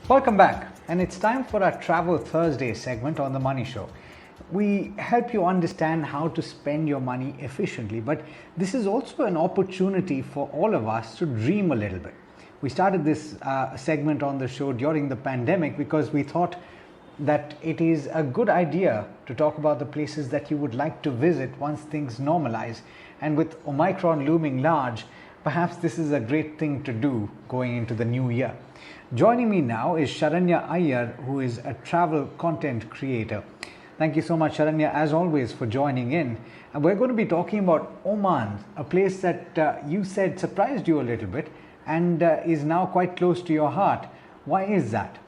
Welcome back, and it's time for our Travel Thursday segment on The Money Show. We help you understand how to spend your money efficiently, but this is also an opportunity for all of us to dream a little bit. We started this segment on the show during the pandemic because we thought that it is a good idea to talk about the places that you would like to visit once things normalize. And with Omicron looming large, perhaps this is a great thing to do going into the new year. Joining me now is Sharanya Iyer, who is a travel content creator. Thank you so much, Sharanya, as always, for joining in. And we're going to be talking about Oman, a place that you said surprised you a little bit and is now quite close to your heart. Why is that?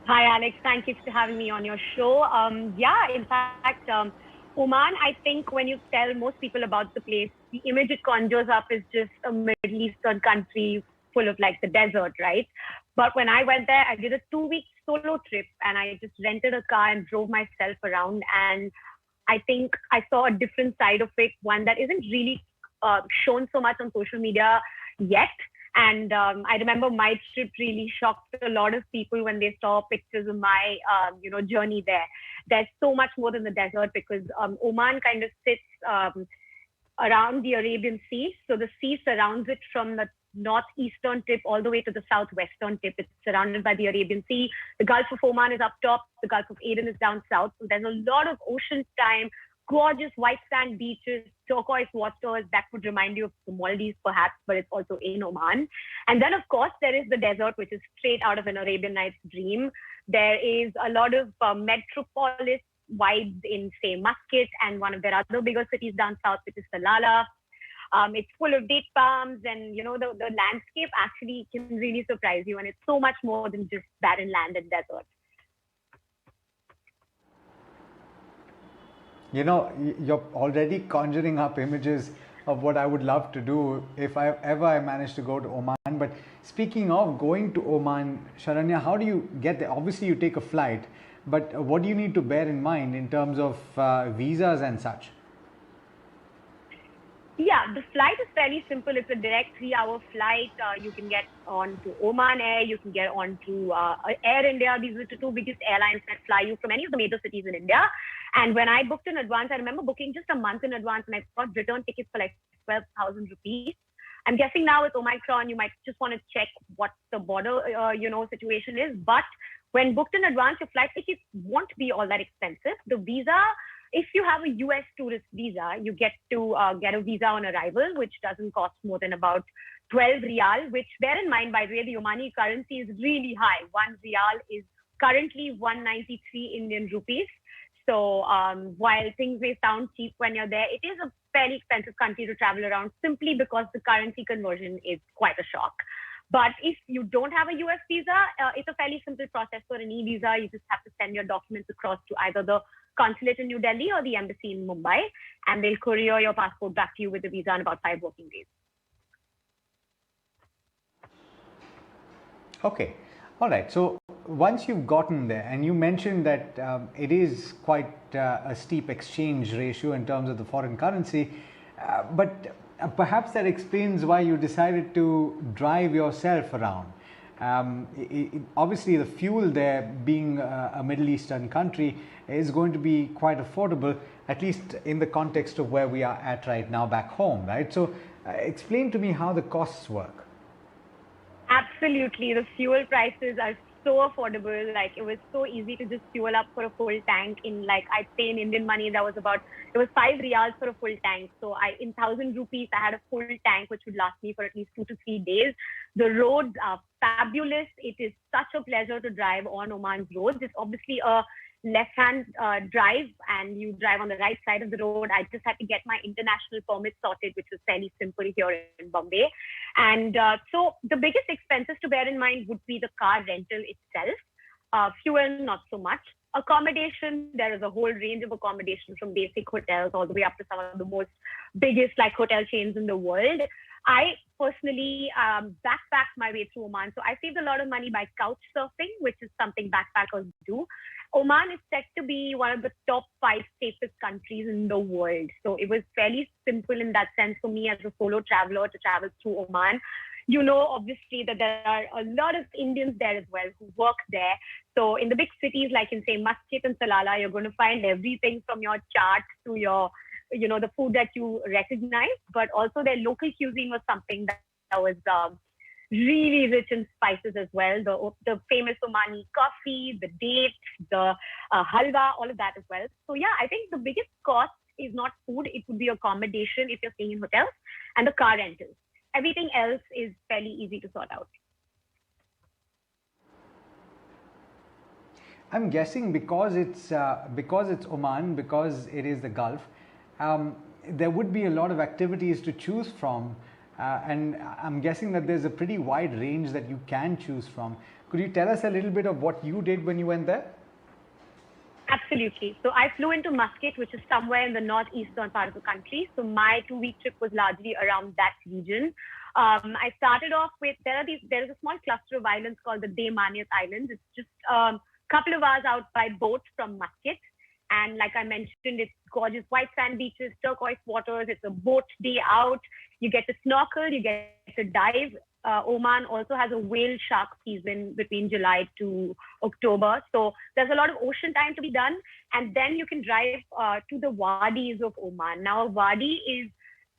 Hi, Alex. Thank you for having me on your show. In fact, Oman, I think when you tell most people about the place, the image it conjures up is just a Middle Eastern country full of like the desert, right? But when I went there, I did a 2-week solo trip and I just rented a car and drove myself around. And I think I saw a different side of it, one that isn't really shown so much on social media yet. And I remember my trip really shocked a lot of people when they saw pictures of my, journey there. There's so much more than the desert because Oman kind of sits around the Arabian Sea. So the sea surrounds it from the northeastern tip all the way to the southwestern tip. It's surrounded by the Arabian Sea. The Gulf of Oman is up top. The Gulf of Aden is down south. So there's a lot of ocean time, gorgeous white sand beaches, turquoise waters that would remind you of the Maldives perhaps, but it's also in Oman. And then of course there is the desert, which is straight out of an Arabian Nights dream. There is a lot of metropolis vibes in, say, Muscat and one of their other bigger cities down south, which is Salalah. It's full of date palms and, the landscape actually can really surprise you. And it's so much more than just barren land and desert. You're already conjuring up images of what I would love to do if I manage to go to Oman. But speaking of going to Oman, Sharanya, how do you get there? Obviously, you take a flight, but what do you need to bear in mind in terms of visas and such? Yeah, the flight is fairly simple. It's a direct 3-hour flight. You can get on to Oman Air. You can get on to Air India. These are the two biggest airlines that fly you from any of the major cities in India. And when I booked in advance, I remember booking just a month in advance and I got return tickets for like 12,000 rupees. I'm guessing now with Omicron, you might just want to check what the border, situation is. But when booked in advance, your flight tickets won't be all that expensive. The visa, if you have a US tourist visa, you get to get a visa on arrival, which doesn't cost more than about 12 riyal, which bear in mind, by the way, the Omani currency is really high. 1 riyal is currently 193 Indian rupees. So while things may sound cheap when you're there, it is a fairly expensive country to travel around simply because the currency conversion is quite a shock. But if you don't have a US visa, it's a fairly simple process for an e-visa. You just have to send your documents across to either the consulate in New Delhi or the embassy in Mumbai, and they'll courier your passport back to you with the visa in about 5 working days. Okay. All right. So once you've gotten there, and you mentioned that it is quite a steep exchange ratio in terms of the foreign currency, but perhaps that explains why you decided to drive yourself around. Obviously, the fuel there, being a Middle Eastern country, is going to be quite affordable, at least in the context of where we are at right now back home, right? So explain to me how the costs work. Absolutely. The fuel prices are so affordable. Like, it was so easy to just fuel up for a full tank in, like, I'd say in Indian money, it was 5 riyals for a full tank. So in 1,000 rupees, I had a full tank, which would last me for at least 2 to 3 days. The roads are fabulous. It is such a pleasure to drive on Oman's roads. It's obviously a left-hand drive and you drive on the right side of the road. I just had to get my international permit sorted, which was fairly simple here in Bombay. And so the biggest expenses to bear in mind would be the car rental itself. Fuel, not so much. Accommodation, there is a whole range of accommodation from basic hotels all the way up to some of the most biggest like hotel chains in the world. I personally backpacked my way through Oman. So I saved a lot of money by couch surfing, which is something backpackers do. Oman is said to be one of the top 5 safest countries in the world. So it was fairly simple in that sense for me as a solo traveler to travel through Oman. you know, obviously, that there are a lot of Indians there as well who work there. So in the big cities, like in say Muscat and Salalah, you're going to find everything from your chaat to your, the food that you recognize, but also their local cuisine was something that was really rich in spices as well. The famous Omani coffee, the dates, the halwa, all of that as well. So yeah, I think the biggest cost is not food; it would be accommodation if you're staying in hotels, and the car rentals. Everything else is fairly easy to sort out. I'm guessing because it's Oman, because it is the Gulf, there would be a lot of activities to choose from, and I'm guessing that there's a pretty wide range that you can choose from. Could you tell us a little bit of what you did when you went there? Absolutely. So I flew into Muscat, which is somewhere in the northeastern part of the country. So my 2 week trip was largely around that region. I started off with there is a small cluster of islands called the Daymanias Islands. It's just couple of hours out by boat from Muscat. And like I mentioned, it's gorgeous white sand beaches, turquoise waters. It's a boat day out. You get to snorkel, you get to dive. Oman also has a whale shark season between July to October. So there's a lot of ocean time to be done. And then you can drive to the wadis of Oman. Now, a wadi is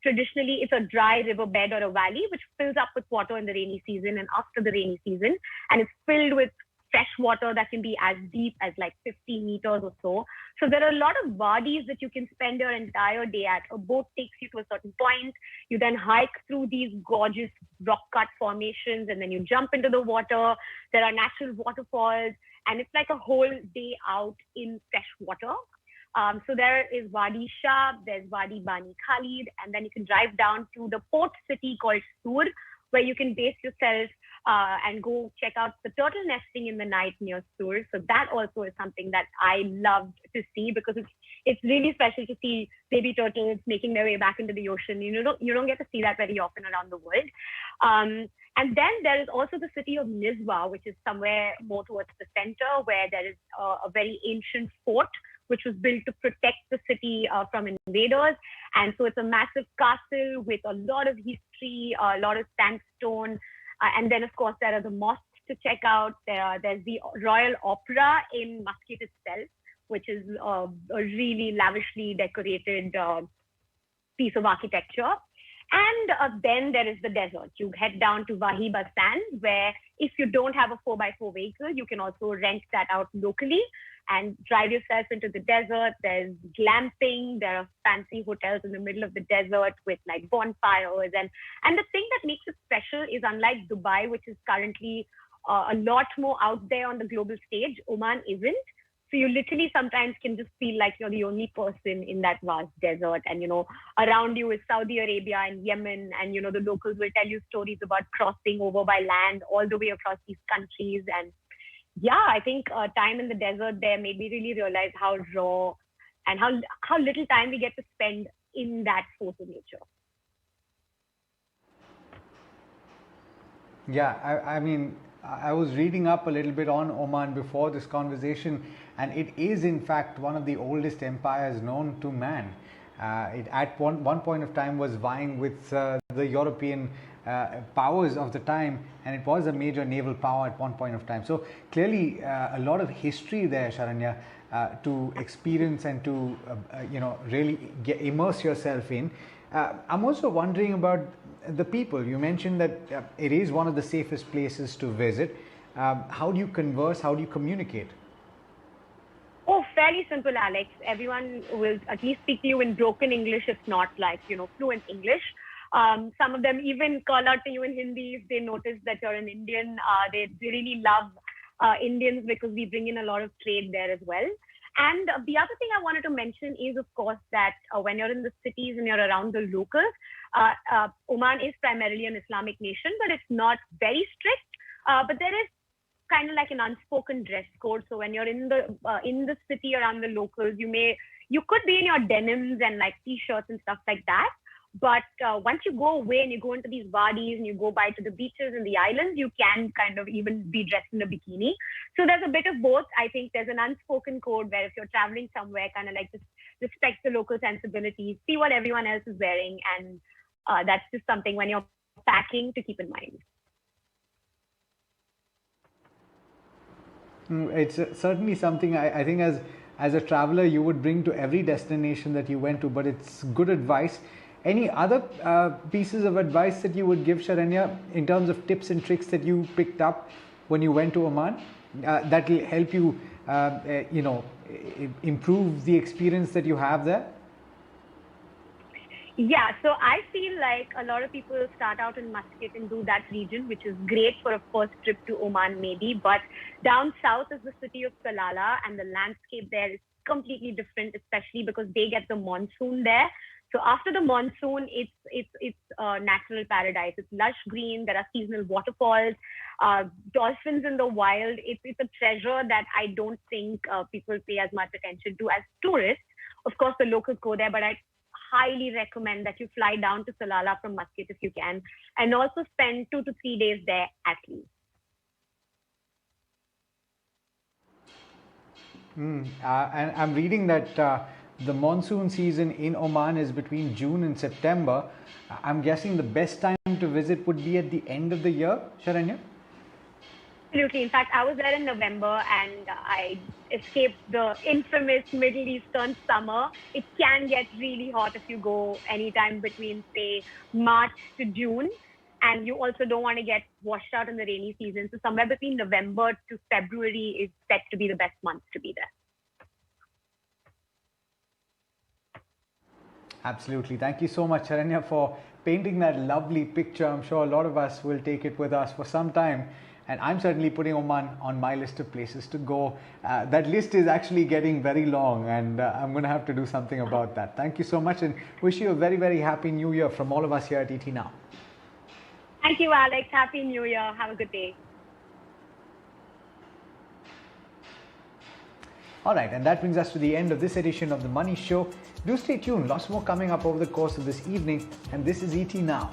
traditionally, it's a dry riverbed or a valley which fills up with water in the rainy season and after the rainy season. And it's filled with fresh water that can be as deep as like 50 meters or so. So there are a lot of wadis that you can spend your entire day at. A boat takes you to a certain point. You then hike through these gorgeous rock cut formations and then you jump into the water. There are natural waterfalls and it's like a whole day out in fresh water. So there is Wadi Shah, there's Wadi Bani Khalid, and then you can drive down to the port city called Sur, where you can base yourself and go check out the turtle nesting in the night near Sur. So that also is something that I loved to see because it's really special to see baby turtles making their way back into the ocean. You don't get to see that very often around the world. And then there is also the city of Nizwa, which is somewhere more towards the center, where there is a very ancient fort which was built to protect the city from invaders. And so it's a massive castle with a lot of history, a lot of sandstone. And then, of course, there are the mosques to check out. There's the Royal Opera in Muscat itself, which is a really lavishly decorated piece of architecture. And then there is the desert. You head down to Wahiba Sand, where if you don't have a 4x4 vehicle, you can also rent that out locally and drive yourself into the desert. There's glamping. There are fancy hotels in the middle of the desert with like bonfires. And the thing that makes it special is unlike Dubai, which is currently a lot more out there on the global stage, Oman isn't. So you literally sometimes can just feel like you're the only person in that vast desert. And, around you is Saudi Arabia and Yemen. And, the locals will tell you stories about crossing over by land all the way across these countries. And yeah, I think time in the desert there made me really realize how raw and how little time we get to spend in that force of nature. Yeah, I mean, I was reading up a little bit on Oman before this conversation, and it is in fact one of the oldest empires known to man. It at one point of time was vying with the European powers of the time, and it was a major naval power at one point of time. So clearly a lot of history there, Sharanya, to experience and to really immerse yourself in. I'm also wondering about the people. You mentioned that it is one of the safest places to visit. How do you converse? How do you communicate? Oh, fairly simple, Alex. Everyone will at least speak to you in broken English, if not like, fluent English. Some of them even call out to you in Hindi if they notice that you're an Indian. They really love Indians because we bring in a lot of trade there as well. And the other thing I wanted to mention is, of course, that when you're in the cities and you're around the locals, Oman is primarily an Islamic nation, but it's not very strict. But there is kind of like an unspoken dress code. So when you're in the city around the locals, you could be in your denims and like t-shirts and stuff like that. But once you go away and you go into these wadis and you go by to the beaches and the islands, you can kind of even be dressed in a bikini. So there's a bit of both. I think there's an unspoken code where if you're traveling somewhere, kind of like just respect the local sensibilities, see what everyone else is wearing. And that's just something when you're packing to keep in mind. It's certainly something I think as a traveler you would bring to every destination that you went to, but it's good advice. Any other pieces of advice that you would give, Sharanya, in terms of tips and tricks that you picked up when you went to Oman that will help you, improve the experience that you have there? Yeah, so I feel like a lot of people start out in Muscat and do that region, which is great for a first trip to Oman maybe, but down south is the city of Salalah, and the landscape there is completely different, especially because they get the monsoon there. So after the monsoon, it's a natural paradise. It's lush green. There are seasonal waterfalls, dolphins in the wild. It's a treasure that I don't think people pay as much attention to as tourists. Of course, the locals go there, but I highly recommend that you fly down to Salalah from Muscat if you can, and also spend 2 to 3 days there at least. And I'm reading that the monsoon season in Oman is between June and September. I'm guessing the best time to visit would be at the end of the year, Sharanya? Absolutely. In fact, I was there in November and I escaped the infamous Middle Eastern summer. It can get really hot if you go anytime between, say, March to June. And you also don't want to get washed out in the rainy season. So somewhere between November to February is set to be the best month to be there. Absolutely. Thank you so much, Sharanya, for painting that lovely picture. I'm sure a lot of us will take it with us for some time. And I'm certainly putting Oman on my list of places to go. That list is actually getting very long, and I'm going to have to do something about that. Thank you so much, and wish you a very, very happy New Year from all of us here at ET Now. Thank you, Alex. Happy New Year. Have a good day. All right, and that brings us to the end of this edition of The Money Show. Do stay tuned. Lots more coming up over the course of this evening, and this is ET Now.